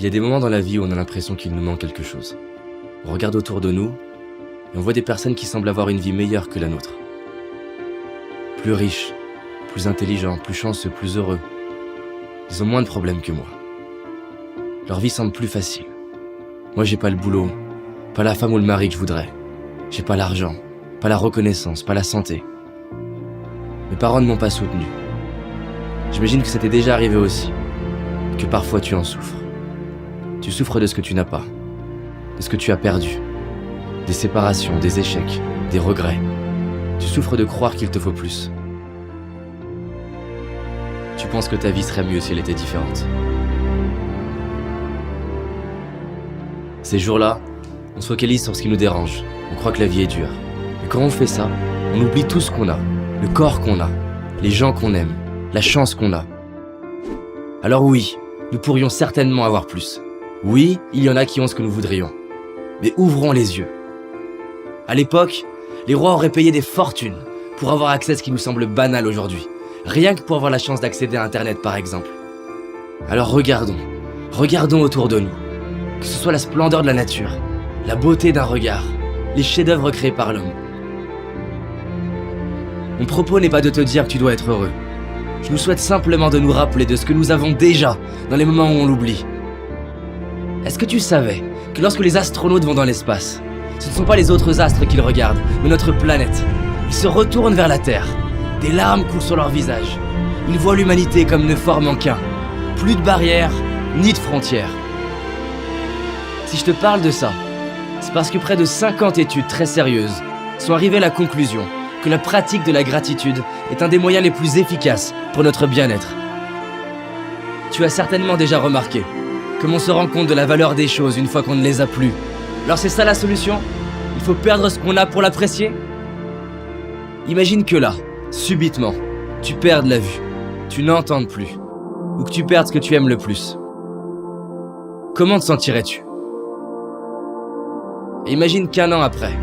Il y a des moments dans la vie où on a l'impression qu'il nous manque quelque chose. On regarde autour de nous et on voit des personnes qui semblent avoir une vie meilleure que la nôtre. Plus riches, plus intelligents, plus chanceux, plus heureux. Ils ont moins de problèmes que moi. Leur vie semble plus facile. Moi, j'ai pas le boulot, pas la femme ou le mari que je voudrais. J'ai pas l'argent, pas la reconnaissance, pas la santé. Mes parents ne m'ont pas soutenu. J'imagine que ça t'est déjà arrivé aussi, que parfois tu en souffres. Tu souffres de ce que tu n'as pas, de ce que tu as perdu, des séparations, des échecs, des regrets. Tu souffres de croire qu'il te faut plus. Tu penses que ta vie serait mieux si elle était différente. Ces jours-là, on se focalise sur ce qui nous dérange. On croit que la vie est dure. Et quand on fait ça, on oublie tout ce qu'on a, le corps qu'on a, les gens qu'on aime, la chance qu'on a. Alors oui, nous pourrions certainement avoir plus. Oui, il y en a qui ont ce que nous voudrions. Mais ouvrons les yeux. À l'époque, les rois auraient payé des fortunes pour avoir accès à ce qui nous semble banal aujourd'hui. Rien que pour avoir la chance d'accéder à Internet, par exemple. Alors regardons autour de nous. Que ce soit la splendeur de la nature, la beauté d'un regard, les chefs-d'œuvre créés par l'homme. Mon propos n'est pas de te dire que tu dois être heureux. Je nous souhaite simplement de nous rappeler de ce que nous avons déjà dans les moments où on l'oublie. Est-ce que tu savais que lorsque les astronautes vont dans l'espace, ce ne sont pas les autres astres qu'ils regardent, mais notre planète. Ils se retournent vers la Terre. Des larmes coulent sur leur visage. Ils voient l'humanité comme ne formant qu'un. Plus de barrières, ni de frontières. Si je te parle de ça, c'est parce que près de 50 études très sérieuses sont arrivées à la conclusion que la pratique de la gratitude est un des moyens les plus efficaces pour notre bien-être. Tu as certainement déjà remarqué comme on se rend compte de la valeur des choses une fois qu'on ne les a plus. Alors c'est ça la solution? Il faut perdre ce qu'on a pour l'apprécier? Imagine que là, subitement, tu perdes la vue, tu n'entends plus, ou que tu perdes ce que tu aimes le plus. Comment te sentirais-tu? Et imagine qu'un an après,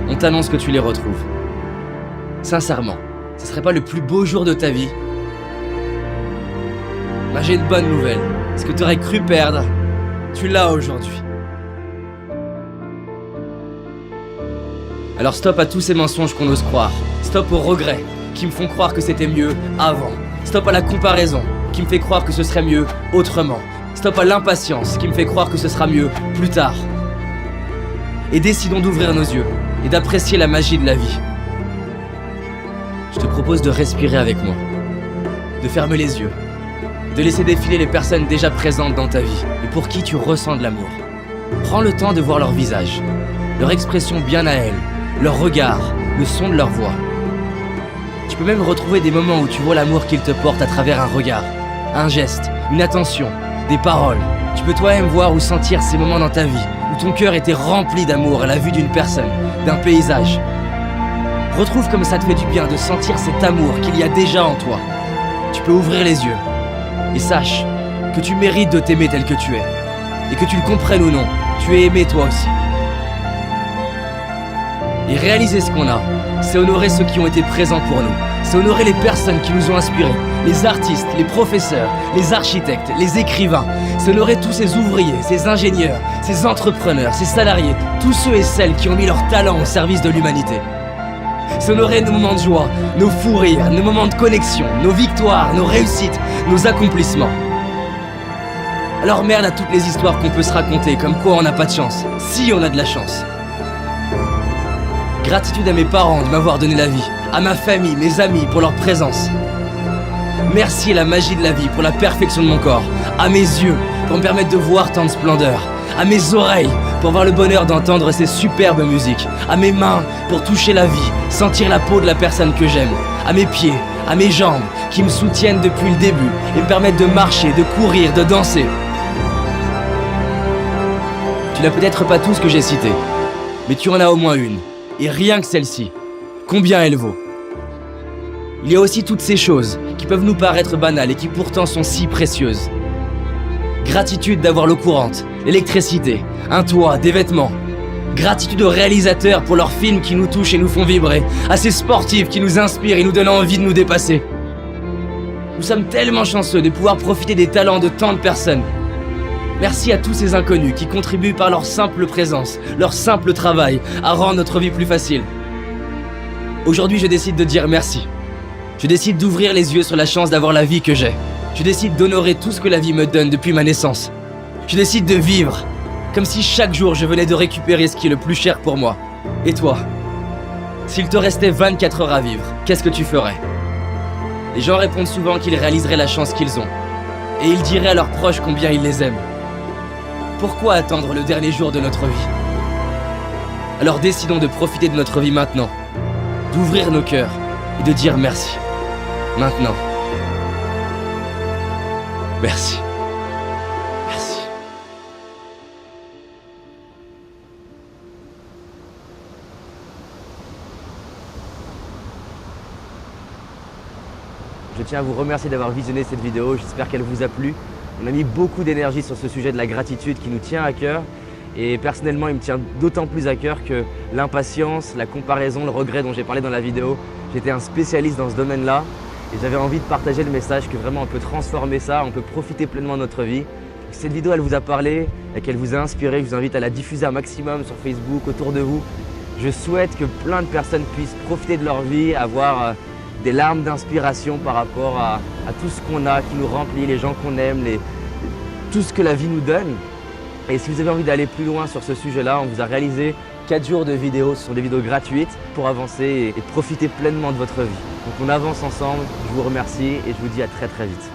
on t'annonce que tu les retrouves. Sincèrement, ce serait pas le plus beau jour de ta vie? Ben, j'ai une bonne nouvelle. Ce que tu aurais cru perdre, tu l'as aujourd'hui. Alors stop à tous ces mensonges qu'on ose croire. Stop aux regrets qui me font croire que c'était mieux avant. Stop à la comparaison qui me fait croire que ce serait mieux autrement. Stop à l'impatience qui me fait croire que ce sera mieux plus tard. Et décidons d'ouvrir nos yeux et d'apprécier la magie de la vie. Je te propose de respirer avec moi, de fermer les yeux, de laisser défiler les personnes déjà présentes dans ta vie et pour qui tu ressens de l'amour. Prends le temps de voir leur visage, leur expression bien à elles, leur regard, le son de leur voix. Tu peux même retrouver des moments où tu vois l'amour qu'ils te portent à travers un regard, un geste, une attention, des paroles. Tu peux toi-même voir ou sentir ces moments dans ta vie où ton cœur était rempli d'amour à la vue d'une personne, d'un paysage. Retrouve comme ça te fait du bien de sentir cet amour qu'il y a déjà en toi. Tu peux ouvrir les yeux et sache que tu mérites de t'aimer tel que tu es. Et que tu le comprennes ou non, tu es aimé toi aussi. Et réaliser ce qu'on a, c'est honorer ceux qui ont été présents pour nous. C'est honorer les personnes qui nous ont inspirés, les artistes, les professeurs, les architectes, les écrivains. C'est honorer tous ces ouvriers, ces ingénieurs, ces entrepreneurs, ces salariés, tous ceux et celles qui ont mis leur talent au service de l'humanité. C'est honorer nos moments de joie, nos fous rires, nos moments de connexion, nos victoires, nos réussites, nos accomplissements. Alors merde à toutes les histoires qu'on peut se raconter, comme quoi on n'a pas de chance, si on a de la chance. Gratitude à mes parents de m'avoir donné la vie, à ma famille, mes amis pour leur présence. Merci à la magie de la vie pour la perfection de mon corps, à mes yeux pour me permettre de voir tant de splendeur, à mes oreilles pour avoir le bonheur d'entendre ces superbes musiques, à mes mains pour toucher la vie, sentir la peau de la personne que j'aime, à mes pieds, à mes jambes qui me soutiennent depuis le début et me permettent de marcher, de courir, de danser. Tu n'as peut-être pas tout ce que j'ai cité, mais tu en as au moins une, et rien que celle-ci, combien elle vaut? Il y a aussi toutes ces choses qui peuvent nous paraître banales et qui pourtant sont si précieuses. Gratitude d'avoir l'eau courante, l'électricité, un toit, des vêtements. Gratitude aux réalisateurs pour leurs films qui nous touchent et nous font vibrer, à ces sportifs qui nous inspirent et nous donnent envie de nous dépasser. Nous sommes tellement chanceux de pouvoir profiter des talents de tant de personnes. Merci à tous ces inconnus qui contribuent par leur simple présence, leur simple travail, à rendre notre vie plus facile. Aujourd'hui, je décide de dire merci. Je décide d'ouvrir les yeux sur la chance d'avoir la vie que j'ai. Je décide d'honorer tout ce que la vie me donne depuis ma naissance. Je décide de vivre, comme si chaque jour je venais de récupérer ce qui est le plus cher pour moi. Et toi? S'il te restait 24 heures à vivre, qu'est-ce que tu ferais? Les gens répondent souvent qu'ils réaliseraient la chance qu'ils ont. Et ils diraient à leurs proches combien ils les aiment. Pourquoi attendre le dernier jour de notre vie? Alors décidons de profiter de notre vie maintenant, d'ouvrir nos cœurs et de dire merci. Maintenant. Merci. Merci. Je tiens à vous remercier d'avoir visionné cette vidéo, j'espère qu'elle vous a plu. On a mis beaucoup d'énergie sur ce sujet de la gratitude qui nous tient à cœur. Et personnellement, il me tient d'autant plus à cœur que l'impatience, la comparaison, le regret dont j'ai parlé dans la vidéo, j'étais un spécialiste dans ce domaine-là. Et j'avais envie de partager le message que vraiment on peut transformer ça, on peut profiter pleinement de notre vie. Si cette vidéo elle vous a parlé et qu'elle vous a inspiré, je vous invite à la diffuser un maximum sur Facebook, autour de vous. Je souhaite que plein de personnes puissent profiter de leur vie, avoir des larmes d'inspiration par rapport à tout ce qu'on a, qui nous remplit, les gens qu'on aime, tout ce que la vie nous donne. Et si vous avez envie d'aller plus loin sur ce sujet-là, on vous a réalisé 4 jours de vidéos, ce sont des vidéos gratuites pour avancer et profiter pleinement de votre vie. Donc on avance ensemble, je vous remercie et je vous dis à très vite.